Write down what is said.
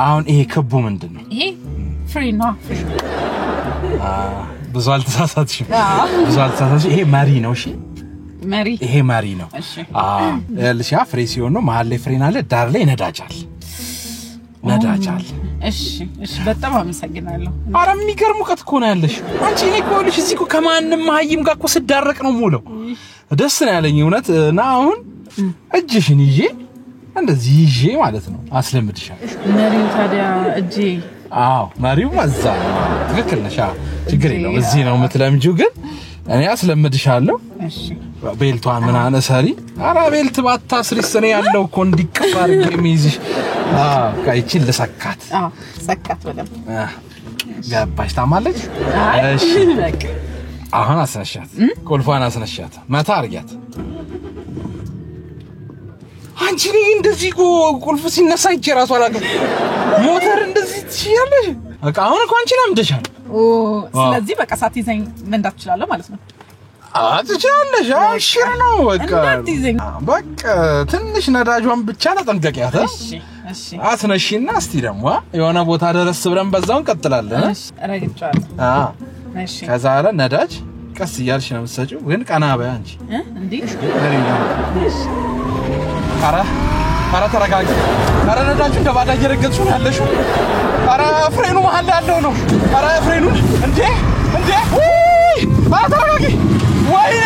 አሁን ይሄ ክቡ ምንድነው ይሄ ፍሪ ነው ብዙ አልተሳሳትሽም ብዙ አልተሳሳትሽ ይሄ ማሪ ነው እሺ ማሪ ይሄ ማሪ ነው እሺ ልሻ ፍሬ ሲሆን ነው መሃል ላይ ፍሬን አለ ዳር ላይ ነዳጃል እሺ በጣም አመሰግናለሁ አረ የሚገርም ቀጥ እኮ ነው ያለሽ አንቺ እኔ እኮ ልሽ እዚህ እኮ ከማንም ማይም ጋር እኮ ስዳረቅ ነው ሙለው ደስ ነው ያለኝ እውነት እና አሁን እጅሽን ይዤ እንደዚህ ይዤ ማለት ነው አስለምድሻለሁ ማሪው ታዲያ እጄ አዎ ማሪው ማዛ ትክክል ነሽ ችግር የለውም እዚህ ነው የምትለምጂው ግን እኔ አስለምድሻለሁ እሺ ቤልቷን ምን አነሳሪ አራ ቤልት ባታስሪስ ነው ያለው እኮ እንዲቀባር የሚይዝሽ ካይቺን ለሰካት ሰካት ወለም ገባሽ ታማለች እሺ በቃ አሁን አስነሻት ቁልፏን አስነሻት መታ አርጊያት አንቺ ላይ እንደዚህ ቁልፍ ሲነሳ ይቼ ራሱ አላቀም ሞተር እንደዚህ ትያለሽ በቃ አሁን እኮ አንቺ ለምደሻል ስለዚህ በቃ ሳትይዘኝ መንዳት እችላለሁ ማለት ነው አትችላለሽ አሽር ነው በቃ እንዳትይዘኝ በቃ ትንሽ ነዳጇን ብቻ ተጠንቀቂያት እሺ አስነሺና እስቲ ደግሞ የሆነ ቦታ ድረስ ብለን በዛው እንቀጥላለን እሺ ረግጫለሁ እሺ ከዛ አለ ነዳጅ ቀስ ይያልሽ ነው የምትሰጪው ግን ቀና በይ አንቺ እንዴ እሺ አረ ተረጋጊ አረ ነዳጁ እንደባዳጅ ረገጽሽ ነው ያለሽው አረ ፍሬኑ መሃል ያለው ነው አረ ፍሬኑ እንዴ ወይ አረ ተረጋጊ ወይኔ